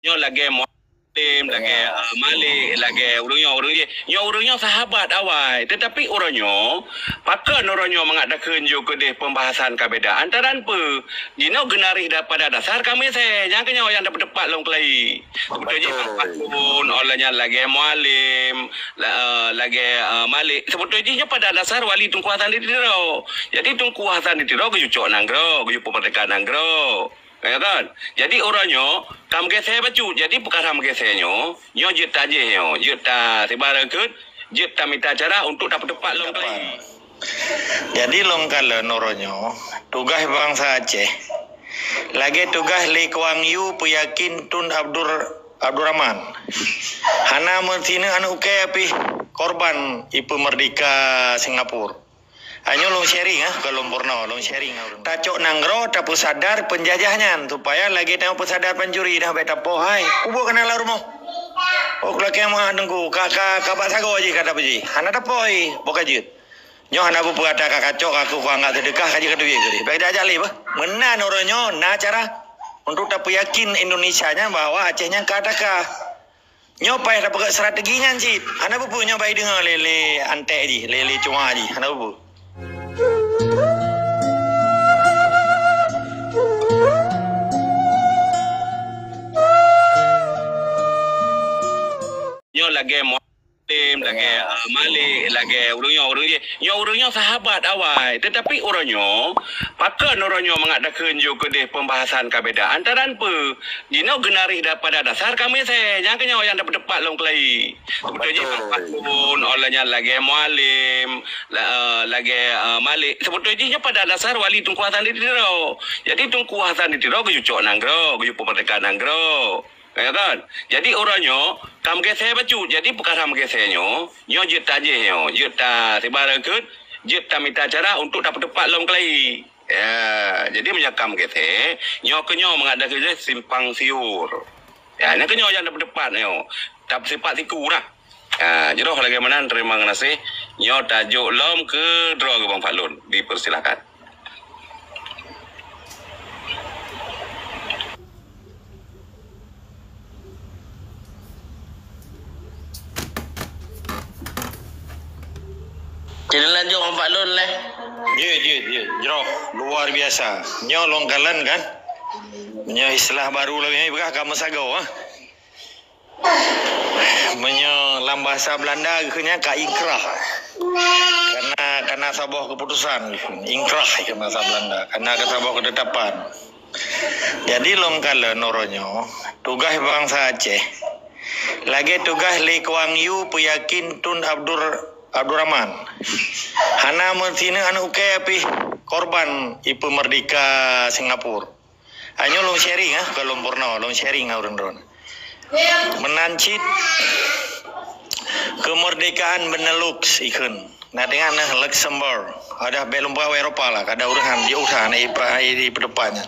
Nyo lagi Muslim, lagi Malik, lagi urunyo sahabat awal. Tetapi orangnya, pakan orangnya mengadakan juga deh pembahasan kabeda. Antara apa? Jino genarih daripada dasar kami jangan kenyo yang dapat depat long kelai. Sebetulnya pakun, olehnya lagi Mualim, lagi Malik. Sebetulnya pada dasar wali tungkuasan di tiro. Jadi tungkuasan di tiro kejucok nanggro, kejucok pemerdekaan nanggro. Ya kan? Jadi orangnya kam geseh bacu. Jadi perkara gesehnya, nyo jut aje nyo, jut ta tibarakut, jut ta minta cara untuk dapat tepat long kali. Jadi long kala noronyo tugas bangsa Aceh. Lagi tugas Lee Kuan Yew Puyakin Tun Abdurrahman. Hana mertina anu ke api korban ipu merdeka Singapura. Hanya long sharing kalau purno long sharing. Tacok nanggro tapu sadar penjajahnya supaya lagi tahu pesadar pencuri dah beta pohai. Ubo kenal rumah. Oh kelaki mah nunggu kakak sago aja kata puji. Hana tapoi bokajut. Nyo hana bu kata kakacok aku kuangga sedekah kaji kedua gede. Baik dah jali bah. Menan oronyo na cara untuk tapu yakin Indonesianya bahwa Acehnya kadakah. Nyo payah dapat strateginya sih. Hana bu nyo baik dengan lele ante aja, lele cuma aja. Hana bu. Nyo lagi Muslim, lagi Malik, lagi urunyo sahabat awal. Tetapi orangnya, pakan orangnya mengadakan juga deh pembahasan kabeda. Antara apa? Jino genarih daripada dasar kami jangan kenyo yang dapat depat long kelai. Sebetulnya pakun, olehnya lagi Mualim, lagi Malik. Sebetulnya pada dasar wali tungkuasan di tiro. Jadi tungkuasan di tiro kejucok nanggro, kejucok pemerdekaan nanggro. Ya kan? Jadi orangnya kam geseh bacu. Jadi perkara gesehnya, nyo jut aje nyo, jut ta tibarakut, jut ta minta cara untuk dapat tepat long kelai. Ya, jadi menyakam geseh, nyo kenyo mengadakan simpang siur. Ya, ini kenyo yang dapat tepat nyo. Tap sifat siku lah. Ya, jeroh lagi mana terima kasih. Nyo tajuk lom ke draw ke Bang Falun. Dipersilakan. Jadi lanjut Bang Falun lah. Jero luar biasa. Nyo longkalan kan? Nyo istilah baru lagi bekah kamu sagau Menyo dalam bahasa Belanda kenya ka ingkrah. Karena sebuah keputusan ingkrah ke bahasa Belanda. Karena sebuah ketetapan. Jadi longkalan noronyo tugas bangsa Aceh. Lagi tugas Lee Kuan Yew Puyakin Tun Abdurrahman. Hana mertina anu ke api korban ipu merdeka Singapura. Hanya long sharing kalau purno long sharing orang-orang. Menancit kemerdekaan Benelux ikun. Nah dengan Luxembourg ada belum bawa Eropa lah. Ada urusan di usaha di depannya.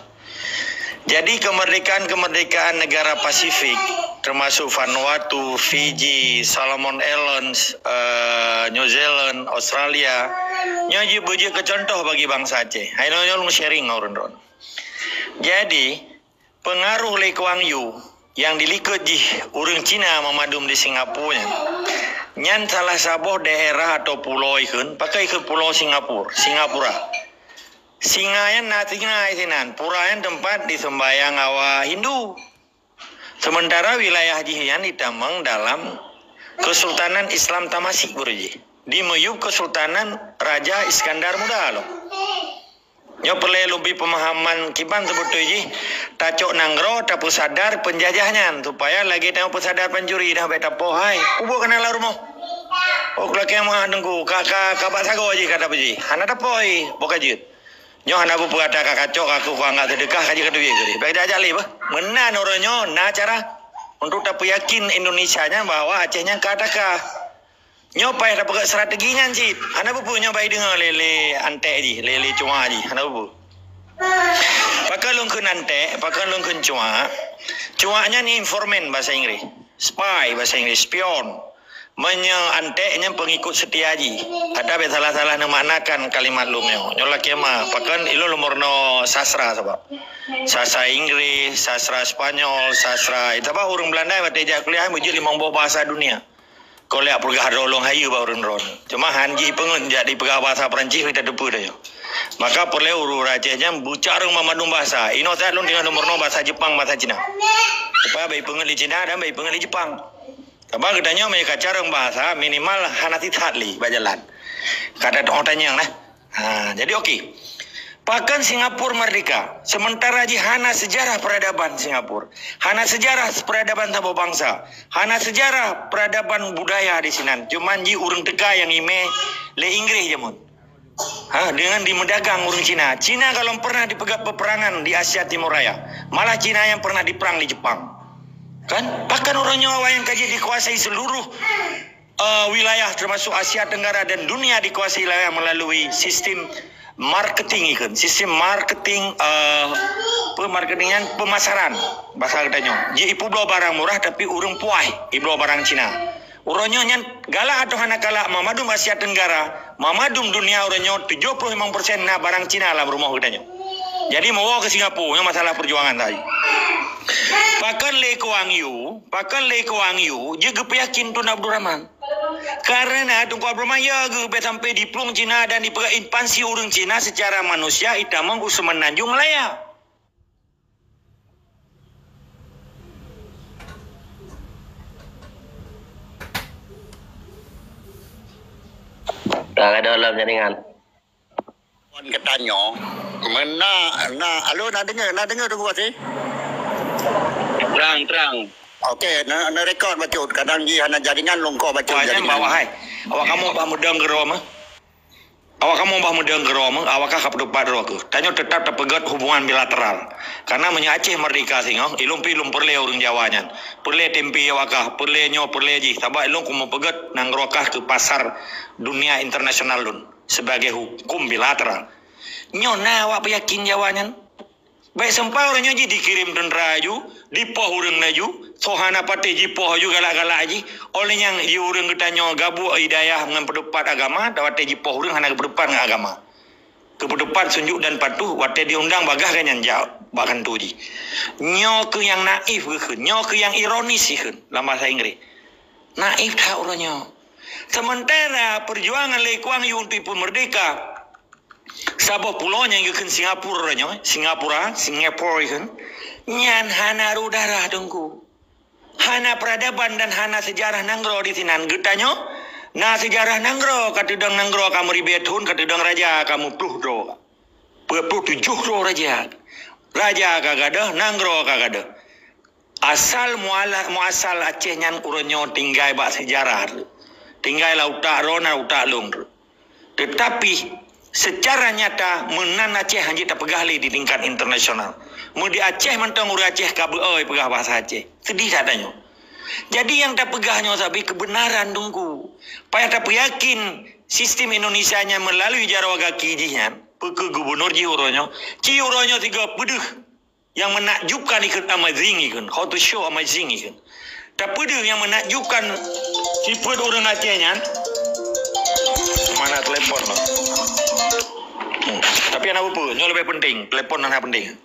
Jadi kemerdekaan negara Pasifik termasuk Vanuatu, Fiji, Solomon Islands, New Zealand, Australia, nyoji buji kecontoh bagi bangsa Aceh. Ayo nyolong sharing orang-orang. Jadi pengaruh Lee Kuan Yew yang dilikut di urang Cina memadum di Singapura, nyan salah sabuh daerah atau pulau ikun, pakai ke pulau Singapura. Singayan natinga isinan, purayan tempat disembayang awa Hindu. Sementara wilayah jihian ditamang dalam Kesultanan Islam Tamasik Burji. Di meyub Kesultanan Raja Iskandar Muda loh. Nyo perlu lebih pemahaman kiban sebetulnya tacok nanggro tapu sadar penjajahnya supaya lagi tahu pesadar pencuri dah beta pohai. Ubo kenal rumah. Oh kelaki mah nunggu kakak sago aja kata puji. Hana tapoi bokajut. Nyo hana bu kata kakacok aku kuangga sedekah kaji kedua gede. Baik dah jali bah. Menan oronyo na cara untuk tapu yakin Indonesianya bahwa Acehnya kadakah. Nyo payah dapat strateginya sih. Hana bu nyo baik dengan lele ante aja, lele cuma aja. Hana bu. Pakai lungkun ante, pakai lungkun cuma. Cuanya ni informan bahasa Inggris. Spy bahasa Inggris, spion. menyanteknya pengikut setia ji. Ada salah-salah memaknakan kalimat lumeo. Nyola kema, pakan ilo lumorno sastra sebab. Sastra Inggris, sastra Spanyol, sastra itu apa orang Belanda bateja kuliah muji 50 bahasa dunia. Kau lihat pergah rolong hayu ba orang ron. Cuma hanji pengen jadi pergah bahasa Perancis kita depu dah yo. Maka perlu uru rajanya bucarung mamadum bahasa. Ino saya lun dengan nomor bahasa Jepang, bahasa Cina. Supaya bayi pengen di Cina dan bayi pengen di Jepang. Sebab katanya mereka carung bahasa minimal hanati tatli bajalan. Kata orang tanya lah. Jadi okey. Bahkan Singapura merdeka. Sementara ji hana sejarah peradaban Singapura. Hana sejarah peradaban tabu bangsa. Hana sejarah peradaban budaya di sini. Cuman ji urang teka yang ime le Inggris je mun. Dengan dimedagang urang Cina. Cina kalau pernah dipegang peperangan di Asia Timur Raya. Malah Cina yang pernah diperang di Jepang. Kan? Bahkan orang Nyawa yang kaji dikuasai seluruh wilayah termasuk Asia Tenggara dan dunia dikuasai wilayah melalui sistem marketing ikan, sistem marketing marketingan pemasaran bahasa katanya. Ji ipu bawa barang murah tapi urang puai ibu barang Cina. Uronyo nyan galak atau hana kala mamadum Asia Tenggara, mamadum dunia uronyo 75% na barang Cina lah rumah katanya. Jadi mau ke Singapura yang masalah perjuangan tadi. Pakan Lee Kuan Yew, je keyakin Tun Abdul Rahman. Karena Tun Abdul Rahman ya sampai di Plung Cina dan di ekspansi urang Cina secara manusia itamang Usman Nanjung Malaya. Tak ada dalam jaringan. Orang katanya, alo nak dengar tunggu sih. Terang. Okey, nak rekod baca. Kadang dia hanya jaringan longkor baca Jaringan jaringan. bawah hai. Awak kamu bah mudang ke Roma? Awak kamu bah mudang ke Roma? Awak kah berdebat ke? Tanya tetap terpegat hubungan bilateral. Karena Aceh merdeka singong, ilung perle orang Jawanya. Perle tempi awak kah, perle ji. Sabak ilung kumu pegat nang rokah ke pasar dunia internasional lun sebagai hukum bilateral. Nyona awak yakin Jawanya? Baik sempat orangnya ji dikirim dan raju, dipoh urang naju, sohana pati ji poh juga galak-galak ji. Oleh yang ji urang ketanya gabu hidayah dengan pendapat agama, dawat ji poh urang hana berdepan dengan agama. Kependapat sunjuk dan patuh, wate diundang bagah kan yang jawab, bahkan tu ji. Nyo ke yang naif ke, nyo ke yang ironis ke, dalam bahasa Inggris. Naif tak orangnya. Sementara perjuangan Lee Kuan Yew untuk merdeka, Sabah pulaunya yang ke Singapura kan, nyan hana udara dengku, hana peradaban dan hana sejarah nanggro di sinan getanya, na sejarah nanggro katudang nanggro kamu ribetun katudang raja kamu pluh tujuh raja kagada nanggro kagada, asal muasal Aceh nyan uronyo tinggal bak sejarah, tinggal lautak rona lautak lung, tetapi secara nyata menan Aceh hanya tak pegahli di tingkat internasional. Mudi Aceh mentang ur Aceh kabel pegah bahasa Aceh. Sedih katanya. Jadi yang tak pegahnya sabi kebenaran tunggu. Payah tak yakin sistem Indonesianya melalui jarawaga kijihan. Peke gubernur ji uronyo. Ci uronyo 3 pedeh yang menakjubkan ikut amazing ikut. How to show amazing ikut. Tak pedeh yang menakjubkan sifat orang Acehnya. Mana telepon lah. Tapi yang apa? Yang lebih penting, telefon yang penting.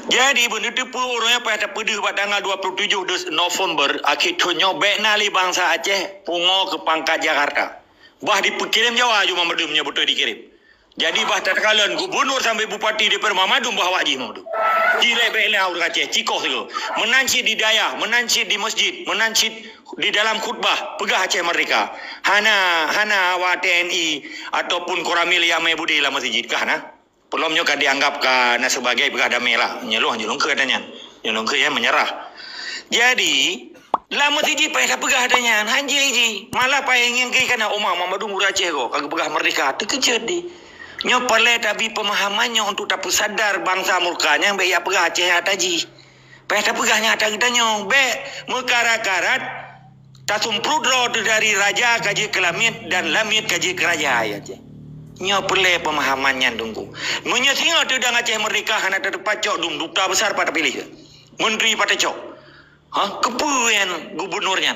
Jadi benda tipu orangnya pada pedih pada tanggal 27 November akhirnya beknali bangsa Aceh pungo ke pangkat Jakarta. Bah dikirim Jawa cuma berdumnya betul dikirim. Jadi bah tatkalan gubernur sampai bupati di Permamadum bawa haji mau tu. Jilai beklah orang Aceh cikoh tu. Menancit di daya, menancit di masjid, menancit di dalam khutbah pegah Aceh merdeka. Hana wa TNI ataupun Koramil yang mai budi lah masjid kah na? Belumnya kan dianggapkan sebagai pegah damai lah. Nyelung ke katanya. Nyelung ke yang menyerah. Jadi lama tiji payah pegah adanya hanji ji. Malah payah ingin ke kana Umar Mamadum Aceh ko kagak pegah merdeka terkejut di. Nyo pale tapi pemahamannya untuk tak sadar bangsa murkanya be ya pegah Aceh ataji. Payah tak pegahnya ada kita nyo be mekara-karat tasumprudro dari raja kaji ke lamit dan lamit kaji ke raja ya je. Nyo pale pemahamannya tunggu. Menyesinga tu dah Aceh merdeka hana terpacok dum duta besar pada pilih. Menteri pada cok. Kepuan gubernurnya.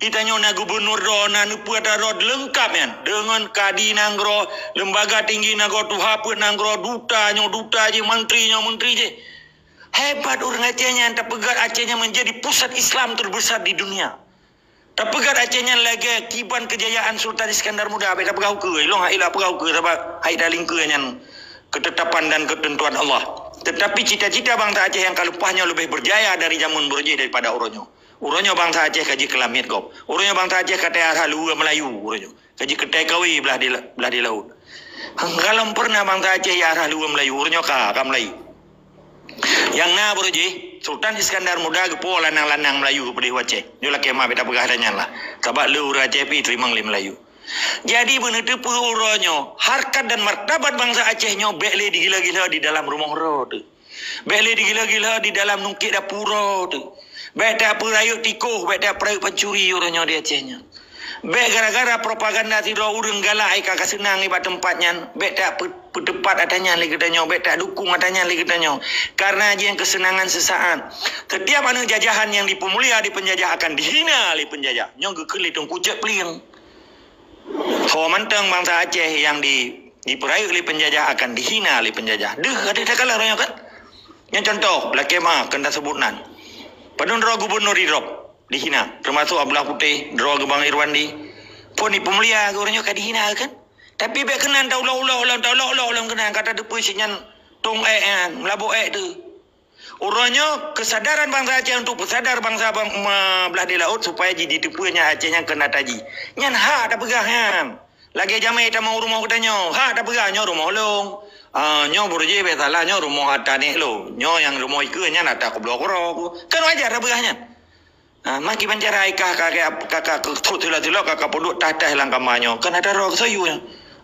Itanyo na gubernur do na nupu ada rod lengkap yan. Dengan kadi nanggro, lembaga tinggi nanggro, tuhaput nanggro, duta je, menteri je. Hebat orang Acehnya, tak pegat Acehnya menjadi pusat Islam terbesar di dunia. Tak pegat Acehnya lagi kiban kejayaan Sultan Iskandar Muda. Tak pegau ke, ilong hailah pegau ke, sebab hai daling ke nyan ketetapan dan ketentuan Allah. Tetapi cita-cita bangsa Aceh yang kalupahnya lebih berjaya dari zaman berjaya daripada Uronyo. Uronyo bangsa Aceh kaji kelamit kau. Uronyo bangsa Aceh kata arah luar Melayu. Uronyo kaji ketekawi belah di laut. Kalau pernah bangsa Aceh ya arah luar Melayu. Uronyo kah Melayu. Yang na berje Sultan Iskandar Muda gepo lanang-lanang Melayu pedih Aceh. Jola kemah beta pegah danyan lah. Sebab lu Aceh pi terima Melayu. Jadi benar tu Uronyo harkat dan martabat bangsa Acehnya bekle digila-gila di dalam rumah roh. Bekle digila-gila di dalam nungkit dapur tu. Baik tak perayuk tikuh, baik tak perayuk pencuri orangnya di Acehnya. Baik gara-gara propaganda tidak urang galak kakak senang ibat tempatnya. Baik tak berdebat adanya lagi katanya, baik tak dukung adanya lagi katanya. Karena aja yang kesenangan sesaat. Setiap anu jajahan yang dipemulia di penjajah akan dihina oleh penjajah. Nyong kekeli tung kucek peling. So manteng bangsa Aceh yang diperayuk oleh penjajah akan dihina oleh penjajah. Deh ada kalah orangnya kan? Yang contoh, laki mah kena sebutan. Padahal roh gubernur Irop dihina, termasuk Abdullah Putih, roh Gebang Irwandi. Pun ni pemulia orangnya kan dihina kan? Tapi baik kenan ulang kenan kata depu sinyan tong melabo tu. Orangnya kesadaran bangsa Aceh untuk bersadar bangsa belah di laut supaya jadi depunya Acehnya kena taji. Nyan hak dah pegah. Lagi jamai tak mau rumah katanya. Hak dah pegahnya rumah long. Nyo berje betalah nyo rumah atane lo. Nyo yang rumah ikenya nata ko blok ro. Kan wajar dah begahnya. Maki pancara ikah kakak tutula-tula kakak podok tatah lang kamanyo. Kan ada ro sayu.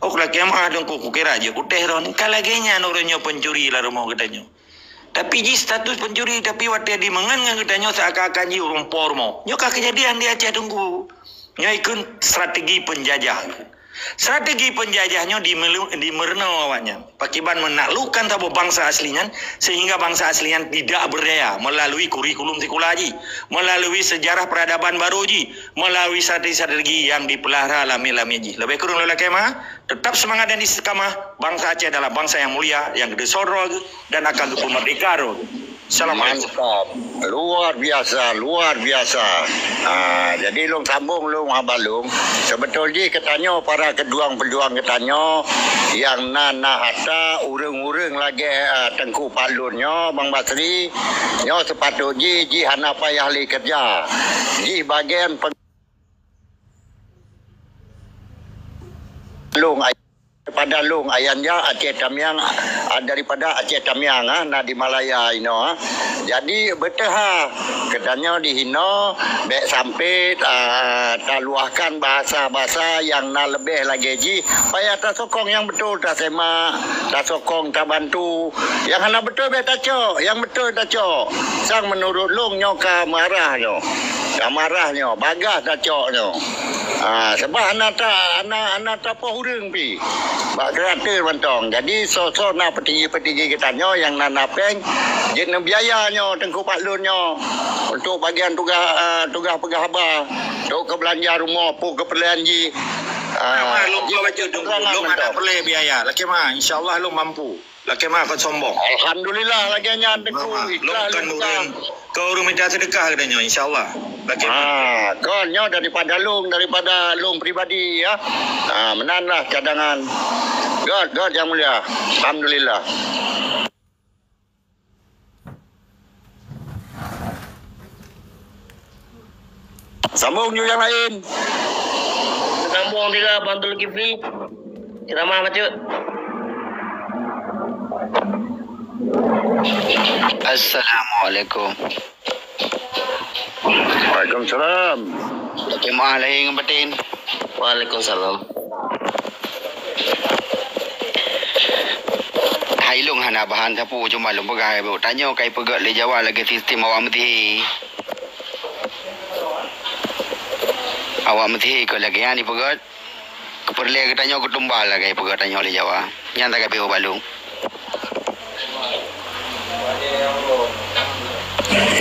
Ok lagi mah dong ku kira aja ku teh ron. Kalagenya nyo pencuri lah rumah katanya. Tapi ji status pencuri tapi waktu di mengan katanya seakan-akan ji rumpor mo. Nyo kejadian di Aceh tunggu. Nyo ikut strategi penjajah. Strategi penjajahnya dimerno awaknya. Pakiban menaklukkan tabu bangsa aslinya sehingga bangsa aslinya tidak berdaya melalui kurikulum sekulaji, melalui sejarah peradaban baru ji, melalui strategi yang dipelihara lami-lami ji. Lebih kurang lelaki mah tetap semangat dan istiqamah. Bangsa Aceh adalah bangsa yang mulia, yang gede sodro dan akan kepul merdeka. Assalamualaikum. Mantap. Luar biasa. Jadi long sambung long abalung. Sebetulnya katanya para pejuang katanya yang nana hata urang-urang lagi Tengku Palunnya Bang Basri nyo sepatutnya ji hana payah li kerja. Ji bagian long daripada long ayahnya Aceh Tamiang daripada Aceh Tamiang nah di Malaya ino jadi betul katanya dihina baik sampai taluahkan bahasa-bahasa yang lebih lagi ji supaya tak sokong yang betul tak semak tak sokong tak bantu yang hana betul baik tak cok yang betul tak cok sang menurut long nyoka marahnya bagas tak cok nyo sebab anak tak apa hurung pi bak kereta mantong. Jadi sosok nak petinggi-petinggi kitanya yang nak napeng jenis biayanya Tengku Paklunnya untuk bagian tugas pegawai untuk ke belanja rumah pun ke pelanji. Lu ada perlu biaya. Laki mah insyaallah lu mampu. Laki mah kau sombong. Alhamdulillah lagi nya Tengku ikhlas lu kan kau urung minta sedekah katanya insyaallah. Laki mah. Konyo daripada lung pribadi ya. Menanlah cadangan. God yang mulia. Alhamdulillah. Sambung you yang lain. Sambung dia Bantul Kifli. Ceramah macam. Assalamualaikum. Waalaikumsalam. Bagaimana lagi ngebatin? Waalaikumsalam. Hailung hana bahan sapu cuma lum pegai bu. Tanya kai pegat le Jawa lagi sistem awak mesti. Awak mesti ko lagi ani pegat. Keperle katanya ko tumbal lagi pegat tanya le Jawa. Yang tak kai balung.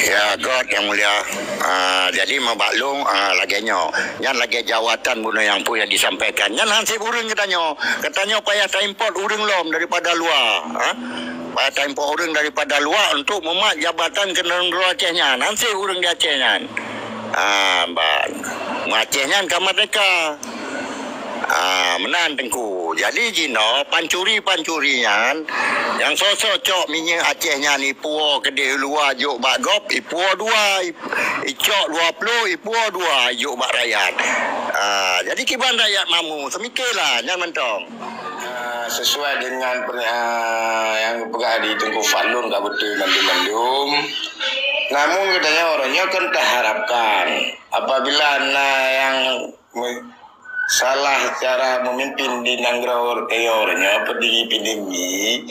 Ya, God yang mulia. Jadi mabaklung laganya. Yang lagi jawatan bunuh yang pun yang disampaikan. Yang hansip urang katanya. Katanya payah tak import urang lom daripada luar. Payah tak import urang daripada luar untuk memak jabatan kenderaan Acehnya. Hansip urang di Acehnya. Acehnya ke Merdeka. Menan tengku. Jadi Jino pancuri-pancurian yang sosok cok minyak Acehnya ni puo kedai luar juk bak gop ipuo 2 icok 20 ipuo 2 juk bak rakyat. Jadi kiban rakyat mamu semikirlah jangan mentong. Sesuai dengan yang pegah di Tengku Fadlun kat betul mendum-mendum. Namun katanya orangnya kan tak harapkan apabila yang salah cara memimpin di Nanggro orangnya pedigi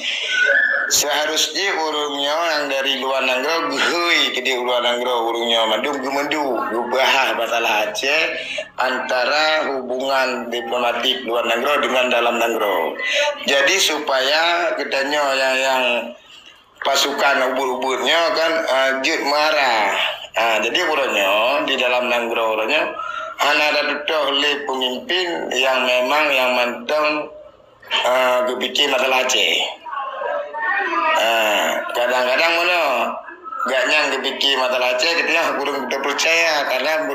seharusnya orangnya yang dari luar Nanggro hui ke di luar Nanggro orangnya mandum gemendu gubah masalah Aceh antara hubungan diplomatik luar Nanggro dengan dalam Nanggro. Jadi supaya katanya yang pasukan ubur-uburnya kan jut marah. Jadi orangnya di dalam Nanggro orangnya hanya ada oleh pemimpin yang memang yang manteng berpikir masalah Aceh. Kadang-kadang mana gak nyang berpikir masalah Aceh, kita kurang percaya karena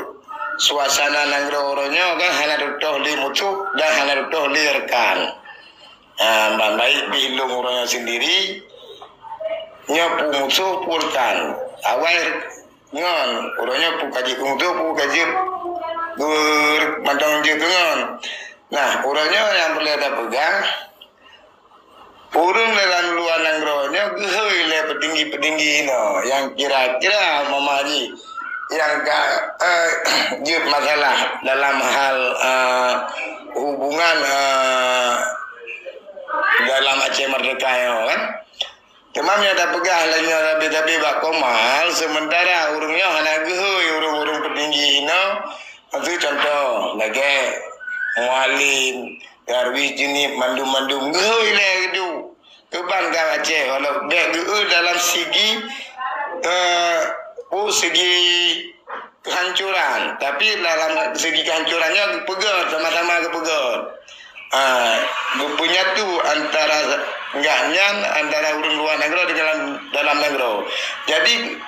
suasana Nanggro orangnya kan hanya ada oleh musuh dan hanya ada oleh rekan. Baik bilung orangnya sendiri, nyapu musuh purkan. Awal ngon orangnya pukaji musuh pukaji bermandang jengan. Nah, orangnya yang boleh ada pegang. Urung dalam luar Nanggro-nya gehoi le petinggi-petinggi no yang kira-kira memari yang jut masalah dalam hal hubungan dalam Aceh Merdeka kan. Kemamnya ada pegah lainnya tapi bak komal sementara urungnya hanya gehoi urung-urung petinggi no. Itu contoh lagi mualim darwis jenis mandum-mandum gehoi le gitu keban ka Aceh walau dek dalam segi segi kehancuran tapi dalam segi kehancurannya pegar sama-sama kepegar. Punya tu antara enggaknya antara urang luar Nanggro di dalam Nanggro. Jadi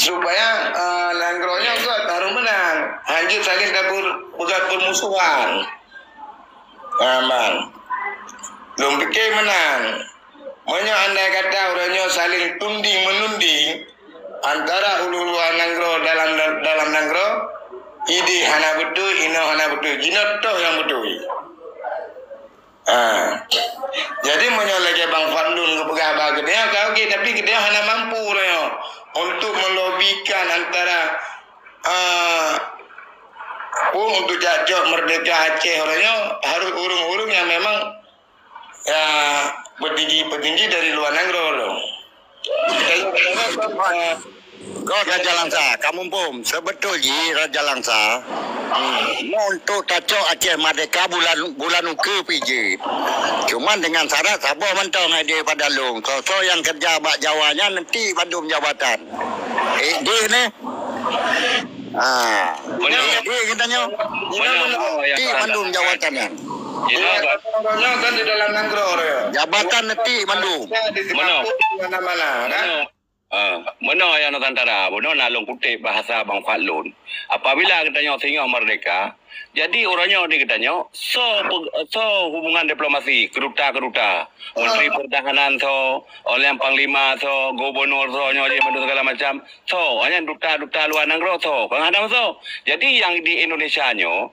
supaya Nanggro-nya harus menang. Hancur saling dapur bukan permusuhan. Bang. Belum pikir menang. Banyak andai kata orangnya saling tunding menunding antara ulu luar Nanggro dalam Nanggro. Ini hana betul, ini hana betul. Ini toh yang betul. Jadi menyolek Bang Fadlun ke pegawai dia kau tapi dia hana mampu orangnya untuk melobikan antara untuk cacok merdeka Aceh orangnya harus urung-urung yang memang petinggi dari luar Nanggro loh. Kau Raja Langsa, kamu pun sebetulnya Raja Langsa mau untuk tacok Aceh Merdeka bulan uke pijit. Cuman dengan syarat sabar mentong dia pada long. So yang kerja bak Jawanya nanti bandung jabatan. Dia ni. Dia katanya. Nanti bandung jabatannya. Orangnya kan di dalam Nanggro jabatan nanti bandung. Mana-mana kan? Mana yang tantara, mana nalung kutip bahasa Bang Fadlun. Apabila katanya singgah merdeka, jadi orangnya katanya so hubungan diplomasi keruta, menteri pertahanan oleh yang panglima gubernur nyonya segala macam hanya duta luar Nanggro pengadam Jadi yang di Indonesia nyo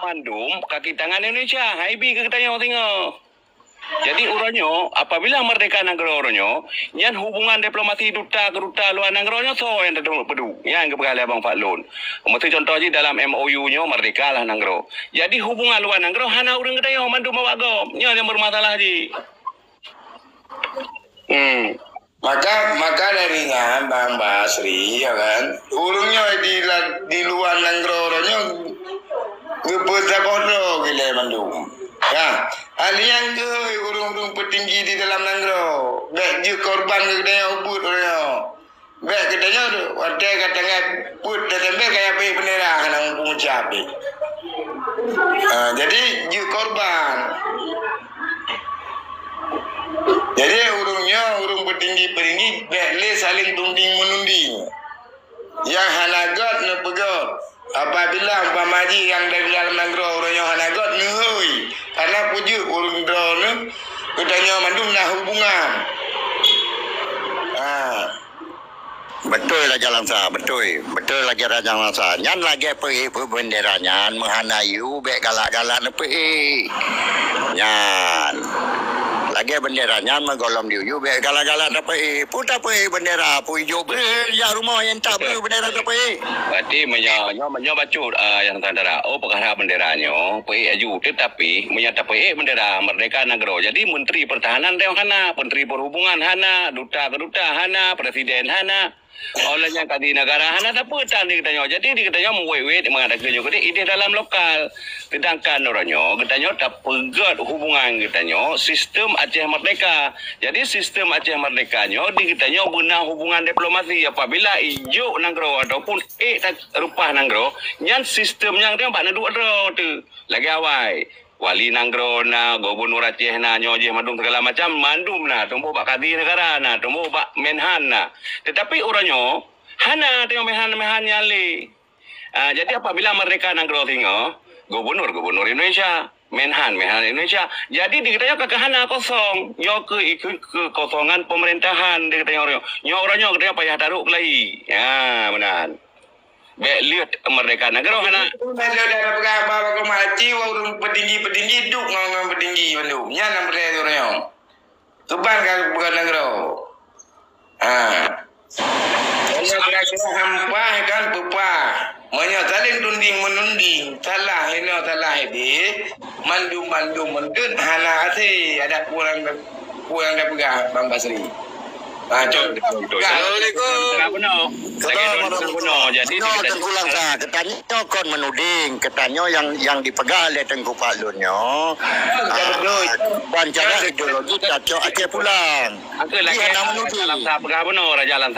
mandum kaki tangan Indonesia, haibi ke katanya singgah. Jadi orangnya apabila merdeka Nanggro orangnya yang hubungan diplomasi duta luar Nanggro nya yang terpedu yang keberalian Bang Fadlun. Mesti contoh je dalam MOU nya merdeka lah Nanggro. Jadi hubungan luar Nanggro hana urang kedaya mandu bawa go. Nya yang bermasalah ji. Maka darinya Bang Basri ya kan. Urungnya di luar Nanggro orangnya ngebetak kodo gile mandu. Ya, alian tu urung-urung petinggi di dalam Nanggro. Baik je korban ke kedai ubud orang. Baik kedainya tu, wadah katanya put dan tembe kayak pergi bendera nang pengucap. Jadi je korban. Jadi urung petinggi baik saling tunding menunding. Yang hanagot ne pegot. Apabila pamaji yang dari dalam Nanggro orangnya hanagot nuhui karena puju urung drone katanya mandum nah hubungan. Betul lah jalan sah, betul lagi jalan sah. Nyan lagi pergi bendera nyan menghanayu bek galak-galak ne pergi. Nyan lagi bendera nyan menggolom diuju bek galak-galak ne pergi. Putar pergi bendera puju ya rumah yang tak pergi bendera ne pergi. Berarti menyo bacut yang tandara. Oh perkara benderanya pergi aju tetapi menyata pergi bendera Merdeka Negara. Jadi Menteri Pertahanan dia hana, Menteri Perhubungan hana, duta keduta hana, presiden hana. Olehnya kadi negara hana tak petan di katanya. Jadi di katanya mewet mengadakan juga ide dalam lokal. Sedangkan orangnya katanya tak pegat hubungan katanya sistem Aceh Merdeka. Jadi sistem Aceh Merdekanya di katanya guna hubungan diplomasi apabila ijo Nanggro ataupun tak rupah Nanggro, nyan sistem yang dia pak naduk tu. Lagi awal wali Nanggro na gubernur Aceh na nyoje mandum segala macam mandum na tumbuh pak kadi negara na tumbuh pak menhan na tetapi orangnya hana tengok menhan nyali. Jadi apabila mereka Nanggro tengok gubernur Indonesia menhan Indonesia jadi dikatanya kekehana kosong nyo ke kosongan pemerintahan dikatanya orangnya katanya payah taruh lagi benar. Baik lihat Merdeka Negara hana. Kalau dah apa kau maci urung petinggi duk ngomong petinggi bandung. Nya nam percaya orangnya. Tuban kalau bukan Negara. Kalau hampa kan pupa. Monya saling tunding menunding. Salah ini. Mandum mendun hana ase ada kurang dah pegang Bang Basri. Assalamualaikum. Jadi tengkulang sah. Katanya kon menuding. Katanya yang dipegang oleh Tengku Pak Lunyo. Bancara ideologi kacau Aceh pulang. Dia nak menuding. Jalan sah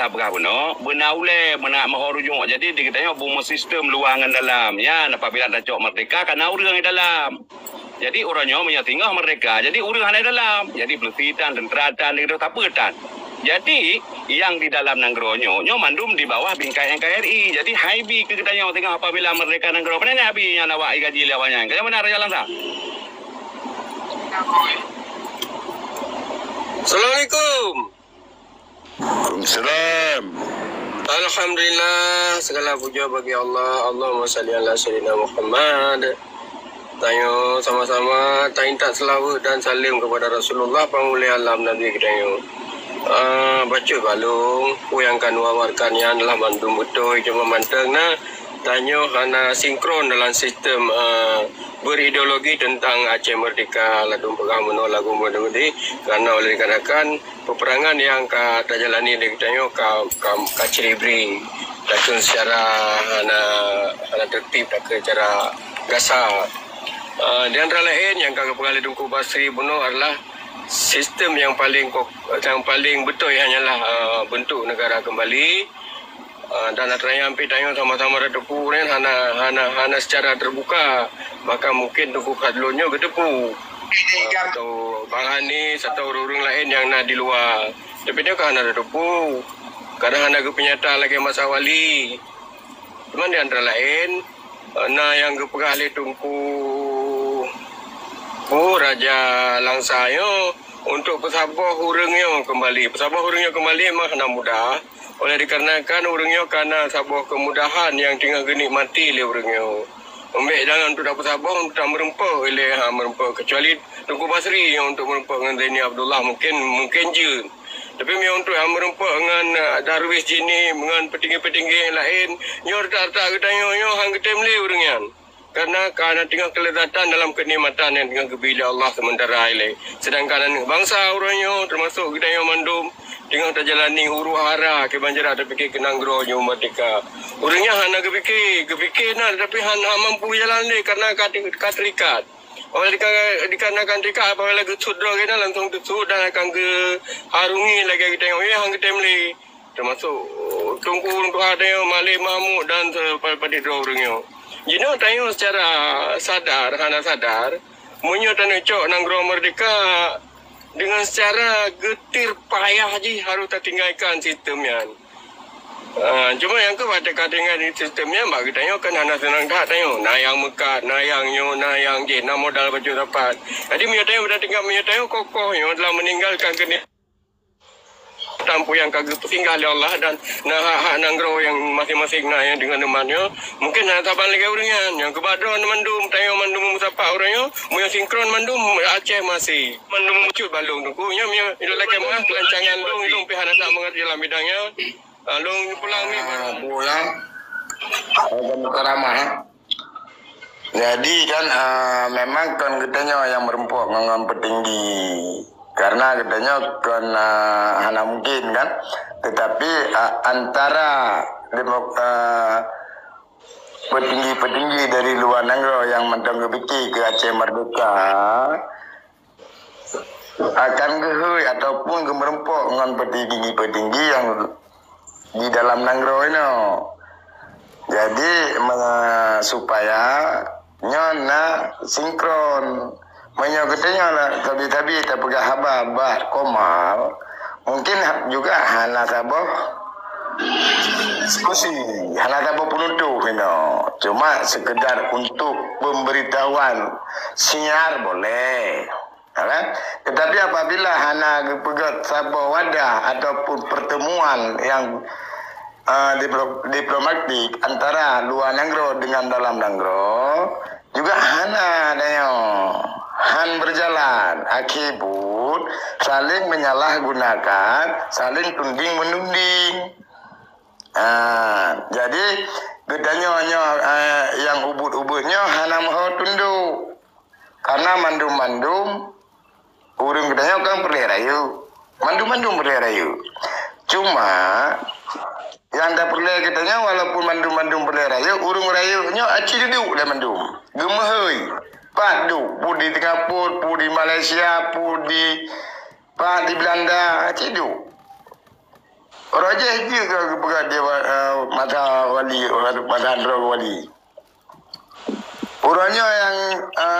pegah benar. Benar ule benak mahorujung. Jadi dikatanya bumi sistem luangan dalam. Ya apabila Aceh Merdeka karena urang di dalam. Jadi orangnya menyatingah Merdeka. Jadi urang di dalam. Jadi pelesitan dan teratan itu tak petan. Jadi yang di dalam Nanggronyo mandum di bawah bingkai NKRI. Jadi haibi ke kita tengok apabila Merdeka Nanggro. Mana habi yang awak gaji lawannya. Kaya benar jalan sah. Assalamualaikum. Waalaikumsalam. Alhamdulillah, segala puja bagi Allah. Allahumma salli ala sayyidina Muhammad. Tanya sama-sama tak selawat dan salim kepada Rasulullah pemulia alam Nabi kita. Baca balung yang wawarkan yang lah bandung betul cuma manteng na tanya karena sinkron dalam sistem berideologi tentang Aceh Merdeka ladung pegang menolak gumudi karena oleh dikarenakan peperangan yang ka jalani di kita ka ceribri takun secara ana tertib secara gasar dan antara lain yang kagak pengalih Tengku Basri bunuh adalah sistem yang paling betul hanyalah bentuk negara kembali dan antara hampir tanya sama-sama berdepu kan hana secara terbuka maka mungkin Tengku Kadlonyo berdepu atau Bang Hanis atau orang lain yang nak di luar tapi dia kan ada berdepu kadang hana kepenyata lagi masa wali cuman di antara lain yang kepegali Tengku Raja Langsayo untuk pesabah hurungnya kembali. Pesabah hurungnya kembali memang kena mudah. Oleh dikarenakan hurungnya karena sabah kemudahan yang tinggal genikmati oleh hurungnya. Ambil jangan untuk dapat sabah untuk tak merempah oleh merempah. Kecuali Tengku Basri yang untuk merempah dengan Zaini Abdullah mungkin je. Tapi memang untuk merempah dengan Darwis Jini dengan petinggi-petinggi yang lain. Nyor tak ketanya hang ketem le hurungnya. Karena tinggal kelezatan dalam kenikmatan yang tinggal kebila Allah sementara ini. Sedangkan bangsa orangnya termasuk kita yang mandum tinggal terjalani huru hara ke Banjara terfikir ke Nanggro Merdeka. Orangnya hanya kepikir nak tapi hanya mampu jalan ni karena kat terikat. Orang dikarenakan tika apabila getut dah kita langsung tutut dan akan ke harungi lagi kita tengok hang kita meli termasuk tungku ada yang Malik Mahmud dan pada dua orangnya. Jadi tanya secara sadar, hana sadar, munyo tanah cok nanggro merdeka dengan secara getir payah je harus tertinggalkan sistemnya. Cuma yang ke pada katingan di sistemnya bagi tanya kan hana senang tak tanya nah yang mekat nah yang nyo nah yang je nah modal baju dapat jadi minyak tanya dah tinggal minyak tanya kokoh nyo telah meninggalkan kena tampu yang kagak tinggal oleh Allah dan nah hak nanggro yang masing-masing nah yang dengan temannya mungkin nak taban lagi orangnya yang kebadron mandum tanya mandum musapa orangnya munya sinkron mandum Aceh masih mandum mucut balung tu nya minyak lagi mah kelancangan dong ilung pihak tak mengerti dalam bidangnya. Long pulang ni pulang ceramah. Jadi kan memang kan katanya yang merempuk nganggam petinggi karena katanya kan hana mungkin kan, tetapi antara petinggi-petinggi dari luar negara yang mentang kebiki ke Aceh Merdeka akan gehui ataupun gemerempuk dengan petinggi-petinggi yang di dalam nanggro ini. Jadi supaya nyona sinkron menyokotnya lah tabi-tabi tak pegang habar komal mungkin juga hana saboh diskusi hana saboh penutup cuma sekedar untuk pemberitahuan siar boleh. Kan? Tetapi apabila hana pegat saboh wadah ataupun pertemuan yang diplomatik antara luar nanggro dengan dalam nanggro juga hana han berjalan akibat saling menyalahgunakan saling tunding menunding. Jadi bedanya yang ubud-ubudnya hana mahu tunduk karena mandum-mandum urung gedanya kan perleh rayu. Mandum-mandum perleh rayu. Cuma yang dah perleh gedanya walaupun mandum-mandum perleh rayu, urung rayunya aci duduk dah mandum. Gemahoi. Padu, pu di Singapura, pu di Malaysia, pu di Belanda, aci duduk. Orang je ke pegang dia mata wali, mata andro wali. Orangnya yang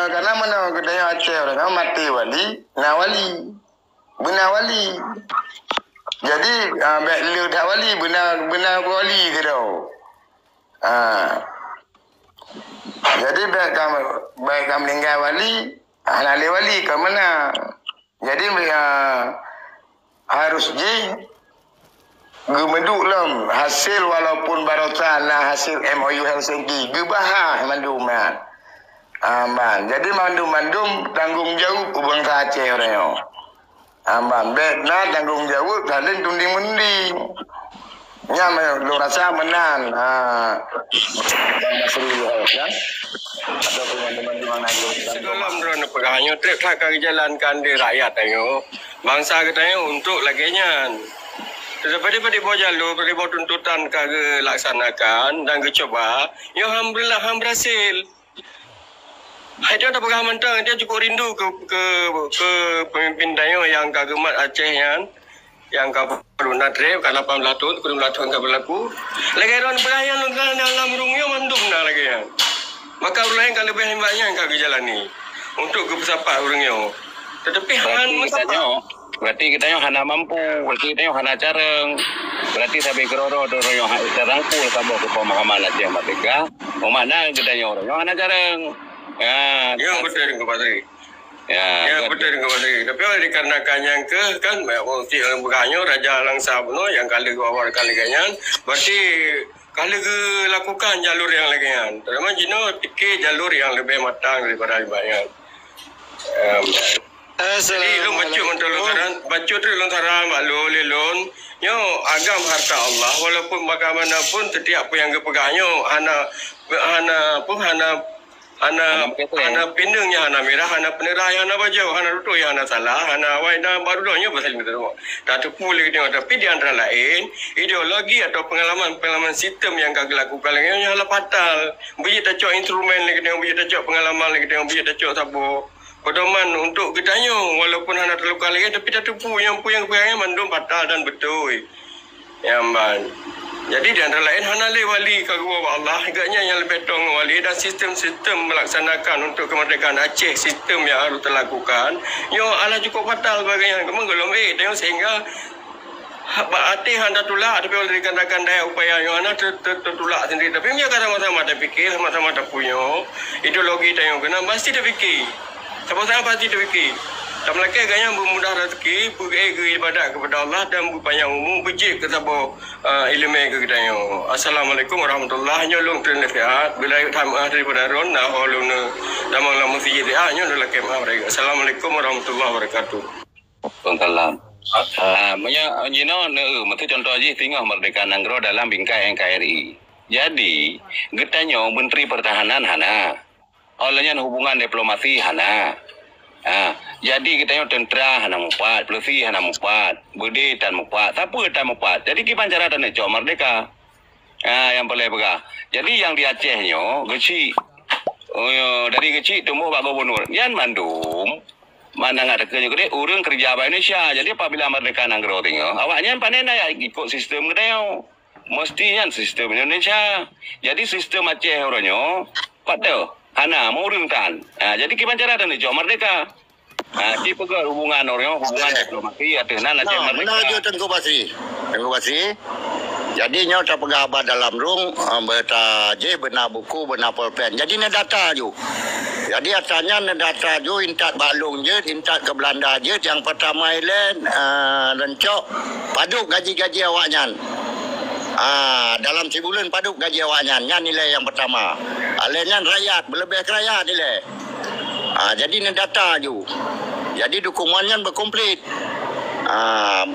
karena mana kedai Aceh orang mati wali, nawali, benar wali. Jadi baik lu dah wali, benar wali ke tau. Jadi baik kamu meninggal wali, nali wali ke mana? Jadi harus je gemeduk lem hasil walaupun barotan hasil MOU Helsinki gebahah mandum. Aman. Jadi mandum-mandum tanggung jawab bangsa Aceh orangnya. Aman. Betna tanggung jawab saling tunding-munding. Nya lu rasa menan. Kan? Atau mandum-mandum nanggung. Dalam drone pegangannya trip tak jalankan di rakyat ayo. Bangsa katanya untuk laginya. Tetapi pada bawah jalur, pada bawah tuntutan kagak laksanakan dan kecoba, ya alhamdulillah ham berhasil. Dia tak pegang mentang, dia cukup rindu ke pemimpin dayo yang kagemat Aceh yang kapal nadrep kan 18 tahun, kurang 18 tahun berlaku. Lagi orang perayaan dalam rungnya mandum dah lagi ya. Maka orang lain kalau lebih banyak yang kagak jalani untuk ke pesapa orangnya. Tetapi han mesapa. Berarti kita yang hana mampu, berarti kita yang hana careng, berarti sampai keroro doro yang careng pun sama ke pemahaman Aceh Merdeka. Mana kita yang orang yang hana careng. Ya betul dengan Patri. Ya betul dengan Patri. Tapi dikarenakan yang kan si berganyo Raja Langsa Buno yang kali awal kali ganyan, berarti kali lakukan jalur yang lagian. Terutama Jino fikir jalur yang lebih matang daripada banyak. Jadi lu baca untuk lontaran, baca tu lontaran malu lelon. Yo agam harta Allah walaupun bagaimanapun setiap apa yang kepegangnya hana Hana pinangnya hana merah, hana penerah, hana baju, hana rutu, hana salah, hana waina baru doanya pasal itu. Tak terpulih dia. Tapi di antara lain ideologi atau pengalaman sistem yang kau lakukan yang adalah fatal. Biji tak cok instrumen lagi dia, biji tak cok pengalaman lagi dia, biji tak cok sabo. Pedoman untuk ketanya walaupun hana terluka lagi tapi tak terpu yang mandum fatal dan betul. Yaman. Jadi di antara lain hana le wali kagum Allah agaknya yang lebih tong wali dan sistem-sistem melaksanakan untuk kemerdekaan Aceh sistem yang harus terlakukan yo ala cukup fatal bagainya menggolong tengok sehingga berarti handa tulak tapi oleh rekan-rekan daya upaya yang hana tertulak sendiri tapi mereka sama-sama ada fikir sama-sama ada punya ideologi tengok kena pasti ada fikir sama-sama pasti ada fikir. Tak melaki agaknya bermudah rezeki, pergi ibadat kepada Allah dan berpanjang umur, berjik ke sabah ilmu ke kita yang. Assalamualaikum warahmatullahi wabarakatuh. Bila tamah daripada ron, nah holuna damang lamu si dia hanya adalah kemah mereka. Assalamualaikum warahmatullahi wabarakatuh. Waalaikumsalam. Mesti contoh aja tinggal Merdeka Nanggro dalam bingkai NKRI. Jadi, getanya Menteri Pertahanan hana. Olehnya hubungan diplomasi hana. Jadi kita yang tentera hana mupat, polisi hana mupat, budi tan mupat, siapa tan mupat. Jadi kita cara dan cok merdeka. Yang boleh begah. Jadi yang di Acehnya kecil, dari kecil tumbuh bak gubernur. Yang mandum, mana nggak ada kerja urang kerja bahasa Indonesia. Jadi apabila merdeka Nanggro tinggal, awaknya panen ya ikut sistem kita. Mestinya sistem Indonesia. Jadi sistem Aceh orangnya, patut. Hana mau uruntan. Jadi kita cara dan cok merdeka. Di pegang hubungan orang hubungan diplomasi atau nana Aceh merdeka. Menajo Tengku Basri. Jadi nyo tak pegang dalam rung bertaje benar buku benar pulpen. Jadi ne data ju. Jadi asalnya ne data ju intat balung je, intat ke Belanda je yang pertama ilen rencok paduk gaji-gaji awaknya. Dalam sebulan paduk gaji awaknya, nilai yang pertama. Alenya rakyat, berlebih ke rakyat nilai. Jadi ni data je. Jadi dokumennya berkomplit.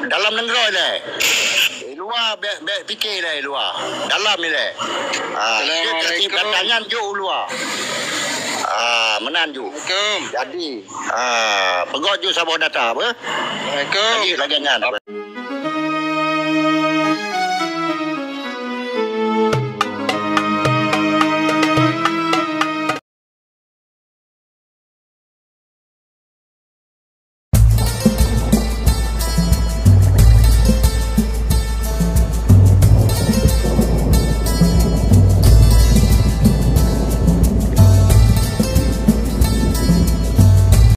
Dalam negara ni. Luar fikir ni luar. Dalam ni. Dia kasih datanya je luar. Menan ju. Jadi, pegot ju sabah data apa? Jadi lagi nyan.